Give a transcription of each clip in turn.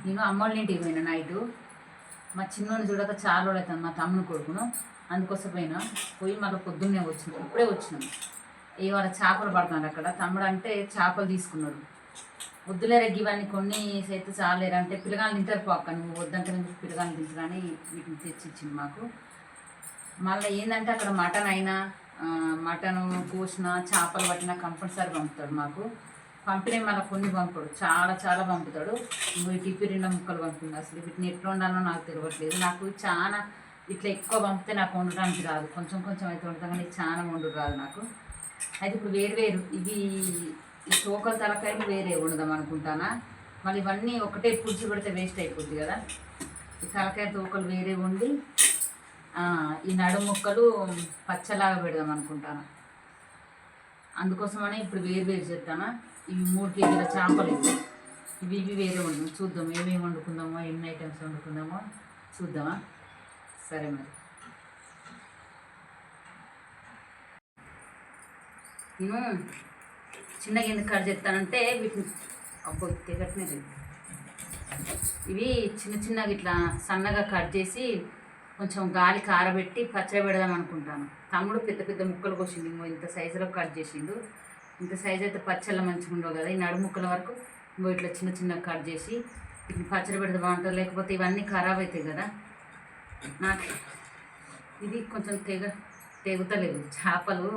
నేను అమ్మోళ్ళ ఇంటికి పోయినా నైటు. మా చిన్నోని చూడక చాలా రోజులు అవుతుంది, మా తమ్ముని కొడుకును. అందుకోసం పోయి మళ్ళీ పొద్దున్నే వచ్చినాం, ఇప్పుడే వచ్చినాం. ఇవాళ చేపలు పడుతున్నాడు అక్కడ. తమ్ముడు అంటే చేపలు తీసుకున్నాడు. వద్దులేరా ఇవన్నీ కొన్ని అయితే చాలేరా అంటే, పిల్లగాళ్ళు తింటారు పోక్క, నువ్వు వద్దంటే నువ్వు పిల్లగాళ్ళు తింటారని వీటిని తెచ్చిచ్చింది మాకు. మళ్ళీ ఏంటంటే అక్కడ మటన్ అయినా మటన్ కోసిన చేపలు పట్టినా కంపల్సరీ పంపుతాడు మాకు. పంపిణీ మళ్ళీ కొన్ని పంపుతాడు, చాలా చాలా పంపుతాడు. టిప్పి 2 ముక్కలు పంపింది. అసలు వీటిని ఎట్లా ఉండాలో నాకు తెలియట్లేదు. నాకు చాలా ఇట్లా ఎక్కువ పంపితే నాకు వండటానికి రాదు, కొంచెం కొంచెం అయితే వండుతాం కానీ చాలా వండు రాదు నాకు. అయితే ఇప్పుడు వేరు ఇవి ఈ తోకల తలకాయలు వేరే వండుదాం అనుకుంటానా. మళ్ళీ ఇవన్నీ ఒకటే పులుసు పెడితే వేస్ట్ అయిపోద్ది కదా. ఈ తలకాయ తోకలు వేరే వండి ఈ నడుము ముక్కలు పచ్చలాగా పెడదాం అనుకుంటాను. అందుకోసమని ఇప్పుడు వేరు చేస్తాను. ఇవి 3 కేజీల చేపలు ఇవి వేరే వండుదాం. చూద్దాం ఏమేమి వండుకుందామో, ఎన్ని ఐటమ్స్ వండుకుందామో చూద్దామా. సరే మరి నేను చిన్నగా ఎందుకు కట్ చేస్తానంటే వీటిని తెగట్నే లేదు. ఇవి చిన్నగా ఇట్లా సన్నగా కట్ చేసి కొంచెం గాలి కారబెట్టి పచ్చడి పెడదాం అనుకుంటాను. తమ్ముడు పెద్ద ముక్కలు కోసిండు, ఇంత సైజులో కట్ చేసిండు. ఇంత సైజు అయితే పచ్చళ్ళ మంచిగా ఉండవు కదా. ఈ నడుము ముక్కల వరకు ఇట్లా చిన్నగా కట్ చేసి వీటిని పచ్చడి పెడితే బాగుంటుంది. లేకపోతే ఇవన్నీ ఖరాబ్ అవుతాయి కదా. నాకు ఇది కొంచెం తెగుతలేదు. చేపలు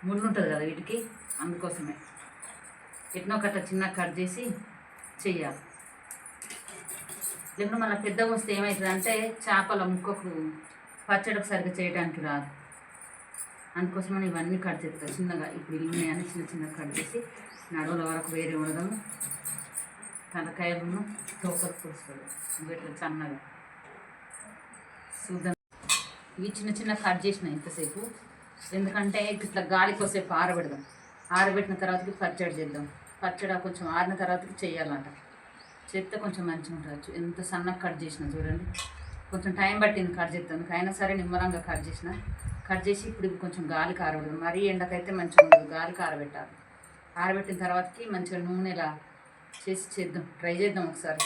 ముళ్ళు ఉంటుంది కదా వీటికి, అందుకోసమే ఎట్నో కట్ట చిన్నగా కట్ చేసి చెయ్యాలి. లేకుండా మన పెద్దగా వస్తే ఏమవుతుంది అంటే చేపల ముక్కకు పచ్చడికి సరిగ్గా చేయడానికి రాదు. అందుకోసమని ఇవన్నీ కట్ చేస్తాను చిన్నగా. ఇప్పుడు ఇల్లున్నాయని చిన్నగా కట్ చేసి నడువుల వరకు వేరే ఉండదాము. తలకాయలను తోకలు పులుసుకోవాలి ఇట్లా సన్నగా చూద్దాం. ఇవి చిన్న కట్ చేసిన ఇంతసేపు, ఎందుకంటే ఇట్లా గాలి కోసేపు ఆరబెడదాం. ఆరబెట్టిన తర్వాతకి పచ్చడి చేద్దాం. పచ్చడి కొంచెం ఆరిన తర్వాతకి చేయాలంట. చేస్తే కొంచెం మంచిగా ఉంటుంది. ఎంత సన్నగా కట్ చేసిన చూడండి. కొంచెం టైం పట్టింది కట్ చేస్తాను, అయినా సరే నిమ్మలంగా కట్ చేసి ఇప్పుడు ఇవి కొంచెం గాలి కారబెడదాం. మరీ ఎండకైతే మంచిగా ఉండదు, గాలి కారబెట్టాలి. ఆరబెట్టిన తర్వాతకి మంచిగా నూనెలా చేద్దాం, ట్రై చేద్దాం ఒకసారి.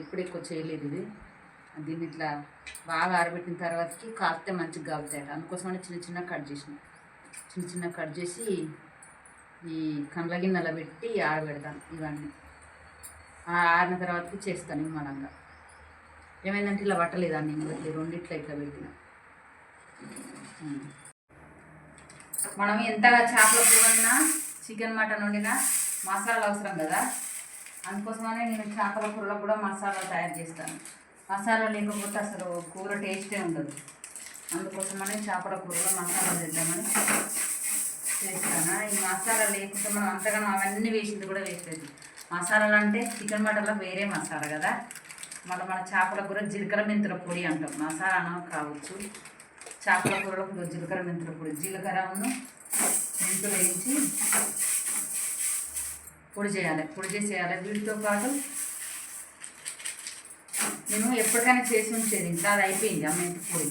ఎప్పుడు ఎక్కువ చేయలేదు ఇది. దీన్ని ఇట్లా బాగా ఆరబెట్టిన తర్వాతకి కాస్తే మంచిగా కాలుతాయట. అందుకోసమని చిన్న కట్ చేసి ఈ కండ్ల గిన్నెలో పెట్టి ఆరబెడతాను. ఇవన్నీ ఆరిన తర్వాతకి చేస్తాను నిమ్మలంగా. ఏమైందంటే ఇలా పట్టలేదాన్ని ఇంకొకటి రెండిట్లో ఇట్లా పెట్టిన. మనం ఎంతగా చేపల కూర వండినా, చికెన్ మటన్ వండినా మసాలాలు అవసరం కదా. అందుకోసమనే నేను చేపల కూరలో కూడా మసాలా తయారు చేస్తాను. మసాలా లేకపోతే అసలు కూర టేస్టే ఉండదు. అందుకోసమనే చేపల కూరలో మసాలా చేద్దామని చేస్తాను. ఈ మసాలా లేకుంటే మనం అంతగానో అవన్నీ వేసింది కూడా వేస్ట్ అవుతుంది. మసాలాలు అంటే చికెన్ మటన్లో వేరే మసాలా కదా. మళ్ళీ మన చేపల కూర జీలకర్ర మెంతుల పొడి అంటాం. మసాలా కావచ్చు. చేపల కూరలో జీలకర్ర మెంతుల పొడి, జీలకర్రను మెంతులు వేయించి పొడి చేసేయాలి. వీటితో పాటు నేను ఎప్పటికైనా చేసి ఉంచేది ఇంకా అది అయిపోయింది ఆ మెంతి పొడి.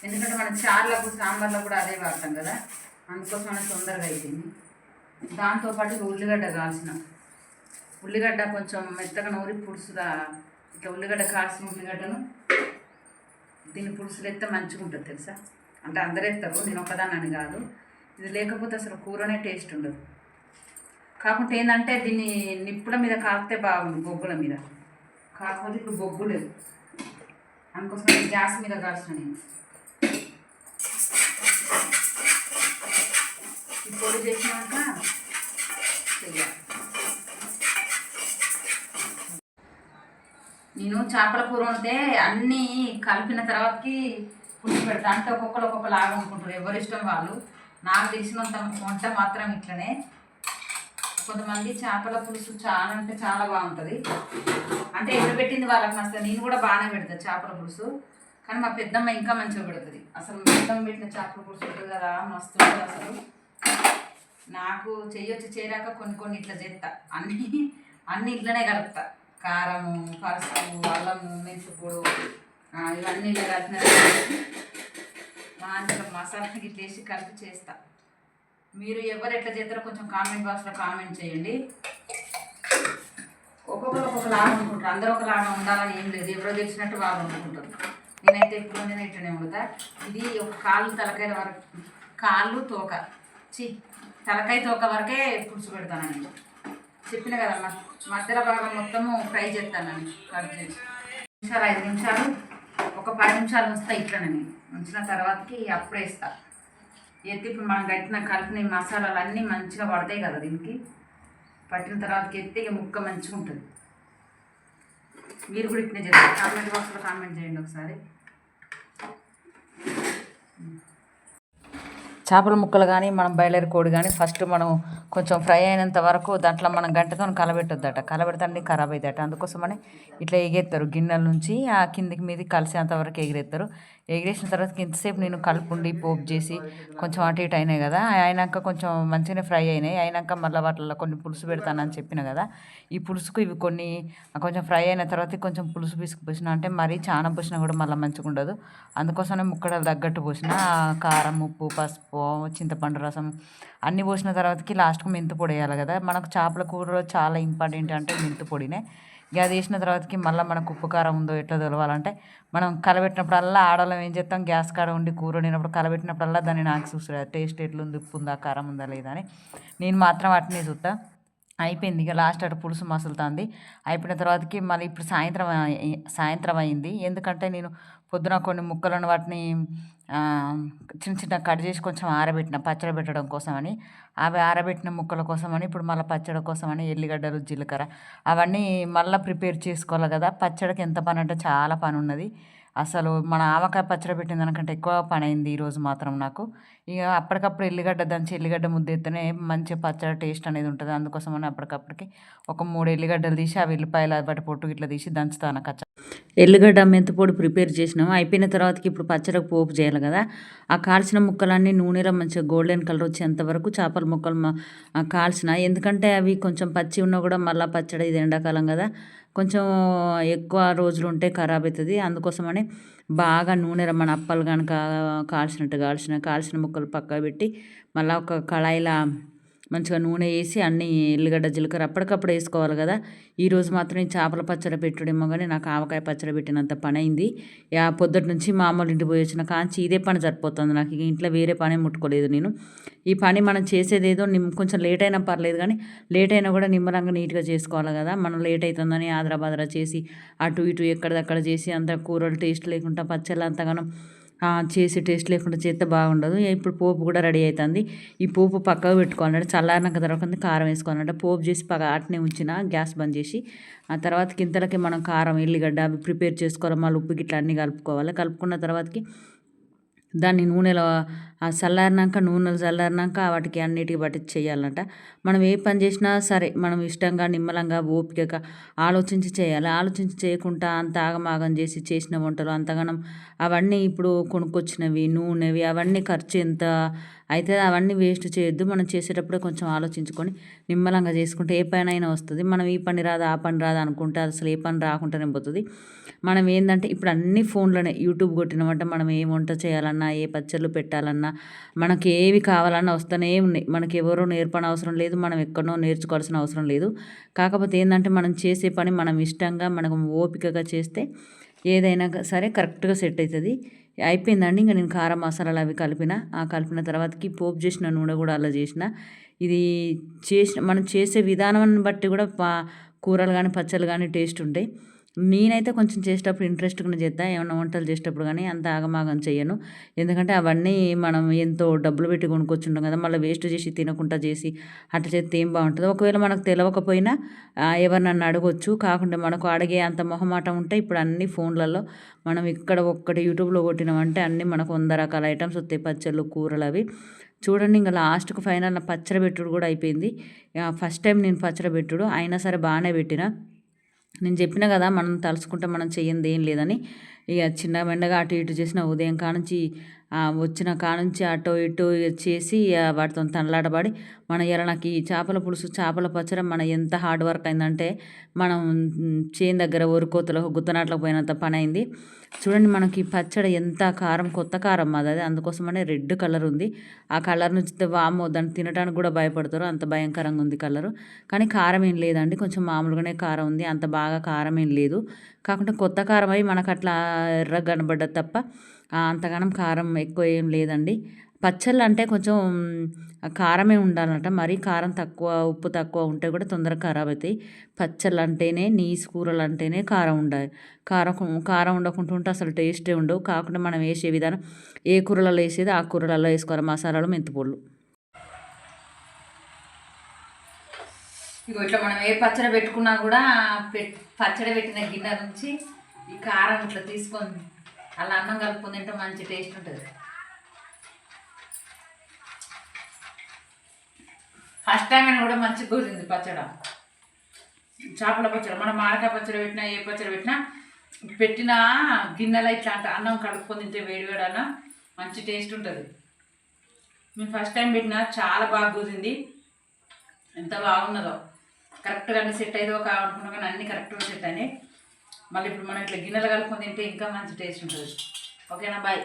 ఎందుకంటే మన చారులకు సాంబార్లో కూడా అదే వాడతాం కదా. అందుకోసం మనకు తొందరగా అయిపోయింది. దాంతోపాటు ఉల్లిగడ్డ కొంచెం మెత్తగా నూరి పులుసుగా ఇట్లా ఉల్లిగడ్డ కాల్చిన ఉల్లిగడ్డను దీన్ని పులుసులు ఎత్తే మంచిగా ఉంటుంది తెలుసా. అంటే అందరూ ఎత్తారు, నేను ఒకదాన్ని కాదు. ఇది లేకపోతే అసలు కూరనే టేస్ట్ ఉండదు. కాకపోతే ఏంటంటే దీన్ని నిప్పుల మీద కాలితే బాగుంది, బొగ్గుల మీద. కాకపోతే ఇప్పుడు బొగ్గు లేదు, అందుకోసం గ్యాస్ మీద కాల్చిన నేను. ఈ పొడి చేసినాక చెయ్యాలి. నేను చేపల కూర ఉంటే అన్నీ కలిపిన తర్వాతకి పులుసు పెడతా. అంటే ఒక్కొక్కరు లాగా అనుకుంటారు, ఎవరి ఇష్టం వాళ్ళు. నాకు తెలిసినంత వంట మాత్రం ఇట్లనే. కొంతమంది చేపల పులుసు చాలా అంటే చాలా బాగుంటుంది. అంటే ఎవరు పెట్టింది వాళ్ళకి నచ్చుతుంది. నేను కూడా బాగానే పెడతాను చేపల పులుసు, కానీ మా పెద్దమ్మ ఇంకా మంచిగా పెడుతుంది. అసలు పెద్దమ్మ పెట్టిన చేపల పులుసు ఉంటుంది కదా, మస్తు ఉంటుంది అసలు. నాకు చేయరాక కొన్ని ఇట్లా చేస్తా. అన్నీ ఇట్లనే కలుపుతా. కారము, పసుపు, అల్లము, మెంతిపొడి ఇవన్నీ ఇలా కలిపిన మంచిగా మసాలాకి ఇట్లా వేసి కలిపి చేస్తా. మీరు ఎవరు ఎట్లా చేస్తారో కొంచెం కామెంట్ బాక్స్లో కామెంట్ చేయండి. ఒక్కొక్కరు ఒకలాగా వండుకుంటారు. అందరూ ఒకలాగా ఉండాలని ఏం లేదు, ఎవరో తెలిసినట్టు వాళ్ళు వండుకుంటారు. నేనైతే ఎప్పుడు వండినా ఇట్లనే వండుతా. ఇది ఒక కాళ్ళు తలకాయ వరకు, కాళ్ళు తోక తలకాయ తోక వరకే పులుసు పెడతానని చెప్పిన కదమ్మా. మధ్యలో భాగం మొత్తము ఫ్రై చేస్తానని కట్ చేసి 5 నిమిషాలు, ఒక 10 నిమిషాలు ఉంచుతా. ఇట్లనని ఉంచిన తర్వాతకి అప్పుడే వేస్తా. ఎత్తి ఇప్పుడు మనం కట్టిన కలిపిన మసాలాలు అన్నీ మంచిగా పడతాయి కదా దీనికి. పట్టిన తర్వాతకి ఎత్తి ఇక ముక్క మంచిగా ఉంటుంది. మీరు కూడా ఇట్నే చేస్తారు. కామెంట్ బాక్స్లో కామెంట్ చేయండి ఒకసారి. చేపల ముక్కలు కానీ మనం బాయిలర్ కోడి కానీ ఫస్ట్ మనం కొంచెం ఫ్రై అయినంత వరకు దాంట్లో మనం గంటతో కలబెట్టొద్దట. కలబెడతాండి ఖరాబ్ అవుతాయట. అందుకోసమని ఇట్లా ఎగేస్తారు గిన్నెల నుంచి ఆ కిందికి మీదకి కలిసేంత వరకు ఎగిరేస్తారు. ఎగిరేసిన తర్వాత ఇంతసేపు నేను కలుపుండి పోపు చేసి కొంచెం అటు ఇటు అయినాయి కదా. అయినాక కొంచెం మంచిగానే ఫ్రై అయినాయి. అయినాక మళ్ళీ వాటిల్లో కొన్ని పులుసు పెడతానని చెప్పిన కదా. ఈ పులుసుకు ఇవి కొన్ని కొంచెం ఫ్రై అయిన తర్వాత కొంచెం పులుసు పీసుకు పోసిన, అంటే మరీ చాలా పోసినా కూడా మళ్ళీ మంచిగా ఉండదు. అందుకోసమే ముక్కడలు తగ్గట్టు పోసిన కారం, ఉప్పు, పసుపు, చింతపండు రసం అన్నీ పోసిన తర్వాతకి లాస్ట్కి మెంతి పొడి వేయాలి కదా. మనకు చేపల కూరలో చాలా ఇంపార్టెంట్ అంటే మెంతి పొడినే. ఇక అది వేసిన తర్వాతకి మళ్ళీ మనకు ఉప్పు కారం ఉందో ఎట్లా తెలవాలంటే మనం కలబెట్టినప్పుడల్లా ఆడవాళ్ళం ఏం చేస్తాం, గ్యాస్ కాడ ఉండి కూర వండినప్పుడు కలబెట్టినప్పుడల్లా దాన్ని నాకు చూస్తారు టేస్ట్ ఎట్లుంది, ఉప్పు ఉందా, కారం ఉందా లేదా అని. నేను మాత్రం వాటిని చూస్తా. అయిపోయింది ఇక లాస్ట్ అటు పులుసు మసులుతుంది. అయిపోయిన తర్వాతకి మళ్ళీ ఇప్పుడు సాయంత్రం అయింది. ఎందుకంటే నేను పొద్దున కొన్ని ముక్కలను వాటిని చిన్న చిన్న కట్ చేసి కొంచెం ఆరబెట్టిన పచ్చడి పెట్టడం కోసమని. అవి ఆరబెట్టిన ముక్కల కోసమని ఇప్పుడు మళ్ళీ పచ్చడి కోసమని ఎల్లిగడ్డలు, జీలకర్ర అవన్నీ మళ్ళీ ప్రిపేర్ చేసుకోవాలి కదా. పచ్చడికి ఎంత పని అంటే చాలా పని ఉన్నది. అసలు మన ఆవకాయ పచ్చడి పెట్టిన దానికంటే ఎక్కువ పని అయింది ఈరోజు మాత్రం నాకు. ఇక అప్పటికప్పుడు ఎల్లిగడ్డ దంచి ఎల్లిగడ్డ ముద్ద ఎత్తేనే మంచి పచ్చడి టేస్ట్ అనేది ఉంటుంది. అందుకోసమని అప్పటికప్పటికి ఒక 3 ఎల్లిగడ్డలు తీసి ఆ వెల్లిపాయలు వాటి పొట్టు ఇట్లా తీసి దంచుతాను. ఎల్లిగడ్డ మెంతిపొడి ప్రిపేర్ చేసినాము. అయిపోయిన తర్వాతకి ఇప్పుడు పచ్చడికి పోపు చేయాలి కదా. ఆ కాల్చిన ముక్కలన్నీ నూనెలో మంచిగా గోల్డెన్ కలర్ వచ్చేంత వరకు చేపల ముక్కలు కాల్చిన. ఎందుకంటే అవి కొంచెం పచ్చి ఉన్నా కూడా మళ్ళీ పచ్చడి, ఇది ఎండాకాలం కదా, కొంచెం ఎక్కువ రోజులు ఉంటే ఖరాబ్ అవుతుంది. అందుకోసమని బాగా నూనెలో మన అప్పలు కనుక కాల్చిన ముక్కలు పక్కకు పెట్టి మళ్ళీ ఒక కళాయిలో మంచిగా నూనె వేసి అన్నీ ఎల్లిగడ్డ, జీలకర్ర అప్పటికప్పుడు వేసుకోవాలి కదా. ఈరోజు మాత్రం ఈ చేపల పచ్చడి పెట్టుడేమో కానీ నాకు ఆవకాయ పచ్చడి పెట్టినంత పని అయింది. పొద్దుటి నుంచి మా అమ్మలు ఇంటికి పోయి వచ్చిన కాంచి ఇదే పని సరిపోతుంది నాకు. ఇక ఇంట్లో వేరే పని ముట్టుకోలేదు నేను. ఈ పని మనం చేసేదేదో కొంచెం లేట్ అయినా పర్లేదు కానీ లేట్ అయినా కూడా నిమ్మలంగా నీట్గా చేసుకోవాలి కదా. మనం లేట్ అవుతుందని ఆదరా చేసి అటు ఇటు ఎక్కడిదక్కడ చేసి అంత కూరలు టేస్ట్ లేకుండా పచ్చళ్ళు అంతగానో చేసి టేస్ట్ లేకుండా చేస్తే బాగుండదు. ఇప్పుడు పోపు కూడా రెడీ అవుతుంది. ఈ పోపు పక్కకు పెట్టుకోవాలంటే చల్లారినాక తర్వాత కారం వేసుకోవాలంటే పోపు చేసి అట్నే ఉంచిన గ్యాస్ బంద్ చేసి ఆ తర్వాతకి ఇంతలకి మనం కారం, ఎల్లిగడ్డ అవి ప్రిపేర్ చేసుకోవాలి. మళ్ళీ ఉప్పు గిట్లా అన్నీ కలుపుకోవాలి. కలుపుకున్న తర్వాతకి దాన్ని నూనెలో నూనెలు చల్లారినాక వాటికి అన్నిటికి బట్టి చేయాలంట. మనం ఏ పని చేసినా సరే మనం ఇష్టంగా, నిమ్మలంగా, ఓపికగా ఆలోచించి చేయాలి. ఆలోచించి చేయకుండా అంత ఆగమాగం చేసి చేసిన వంటలు అంతగానం అవన్నీ ఇప్పుడు కొనుక్కొచ్చినవి నూనెవి అవన్నీ ఖర్చు ఎంత అయితే అవన్నీ వేస్ట్ చేయొద్దు. మనం చేసేటప్పుడే కొంచెం ఆలోచించుకొని నిమ్మలంగా చేసుకుంటే ఏ పని అయినా వస్తుంది. మనం ఈ పని రాదు ఆ పని రాదు అనుకుంటే అసలు ఏ పని రాకుండానే పోతుంది. మనం ఏంటంటే ఇప్పుడు అన్ని ఫోన్లోనే యూట్యూబ్ కొట్టినామంటే మనం ఏ వంట చేయాలన్నా, ఏ పచ్చళ్ళు పెట్టాలన్నా, మనకి ఏవి కావాలన్నా వస్తూనే ఉన్నాయి. మనకి ఎవరో నేర్పని అవసరం లేదు, మనం ఎక్కడనో నేర్చుకోవాల్సిన అవసరం లేదు. కాకపోతే ఏంటంటే మనం చేసే పని మనం ఇష్టంగా మనకు ఓపికగా చేస్తే ఏదైనా సరే కరెక్ట్గా సెట్ అవుతుంది. అయిపోయిందండి. ఇంకా నేను కారం మసాలాలు అవి కలిపిన తర్వాతకి పోపు చేసిన నూనె కూడా అలా చేసిన. ఇది మనం చేసే విధానాన్ని బట్టి కూడా కూరలు కానీ పచ్చళ్ళు కానీ టేస్ట్ ఉంటాయి. నేనైతే కొంచెం చేసేటప్పుడు ఇంట్రెస్ట్గా చేస్తాను. ఏమైనా వంటలు చేసేటప్పుడు కానీ అంత ఆగమాగం చేయను. ఎందుకంటే అవన్నీ మనం ఎంతో డబ్బులు పెట్టి కొనుక్కొచ్చుంటాం కదా. మళ్ళీ వేస్ట్ చేసి తినకుండా చేసి అట్లా చేస్తే ఏం బాగుంటుంది. ఒకవేళ మనకు తెలియకపోయినా ఎవరినన్నా అడగొచ్చు. కాకుండా మనకు అడిగే అంత మొహమాటం ఉంటే ఇప్పుడు అన్ని ఫోన్లలో మనం ఇక్కడ ఒక్కటి యూట్యూబ్లో కొట్టినామంటే అన్నీ మనకు 100 రకాల ఐటమ్స్ వస్తాయి. పచ్చళ్ళు, కూరలు అవి చూడండి. ఇంకా లాస్ట్కు ఫైనల్ పచ్చడి పెట్టుడు కూడా అయిపోయింది. ఫస్ట్ టైం నేను పచ్చడి పెట్టుడు అయినా సరే బాగానే పెట్టిన. నేను చెప్పిన కదా మనం తలుచుకుంటే మనం చెయ్యంది ఏం లేదని. ఇక చిన్న మెండగా అటు ఇటు చేసిన ఉదయం కానుంచి వచ్చిన కానుంచి అటో ఇటో చేసి వాటితో తనలాడబడి నాకు ఈ చేపల పులుసు చేపల పచ్చడి ఎంత హార్డ్ వర్క్ అయిందంటే మనం చేను దగ్గర ఒరికోతలకు గుత్తనాట్లకు పోయినంత పని అయింది. చూడండి మనకి పచ్చడి ఎంత కారం, కొత్త కారం అది అందుకోసమనే రెడ్ కలర్ ఉంది. ఆ కలర్ నుంచి వామో దాన్ని తినడానికి కూడా భయపడతారు, అంత భయంకరంగా ఉంది కలరు. కానీ కారం ఏం లేదండి, కొంచెం మామూలుగానే కారం ఉంది, అంత బాగా కారం ఏం లేదు. కాకుంటే కొత్త కారం అయి మనకు అట్లా ఎర్రగా కనబడ్డది తప్ప అంతగానం కారం ఎక్కువ ఏం లేదండి. పచ్చళ్ళు అంటే కొంచెం కారమే ఉండాలన్నట, మరీ కారం తక్కువ ఉప్పు తక్కువ ఉంటే కూడా తొందరగా ఖరాబ్ అవుతాయి. పచ్చళ్ళు అంటేనే నీసు కూరలు అంటేనే కారం ఉండాలి. కారం ఉండకుండా ఉంటే అసలు టేస్టే ఉండవు. కాకుండా మనం వేసే విధానం ఏ కూరలలో వేసేది ఆ కూరలలో వేసుకోవాలి, మసాలాలు మెంతిపొళ్ళు. ఇగో ఇట్లా మనం ఏ పచ్చడి పెట్టుకున్నా కూడా పచ్చడి పెట్టిన గిన్నె నుంచి ఈ కారం ఇట్లా తీసుకొని అలా అన్నం కలుపుకొని తింటే మంచి టేస్ట్ ఉంటుంది. ఫస్ట్ టైం అయినా కూడా మంచిగా కుదిరింది పచ్చడి, చేపల పచ్చడి. మనం మామిడికాయ పచ్చడి పెట్టినా ఏ పచ్చడి పెట్టిన గిన్నెలో ఇట్లా అన్నం కలుపుకొని తింటే వేడివేడి అన్నం మంచి టేస్ట్ ఉంటుంది. మేము ఫస్ట్ టైం పెట్టినా చాలా బాగా కుదిరింది, ఎంత బాగున్నదో. కరెక్ట్గా అన్ని సెట్ అయ్యేదో కావాలనుకున్నా కానీ అన్నీ కరెక్ట్గా సెట్ అయినాయి. మళ్ళీ ఇప్పుడు మనం ఇట్లా గిన్నెలు కలుపుకొని తింటే ఇంకా మంచి టేస్ట్ ఉంటుంది. ఓకేనా, బాయ్.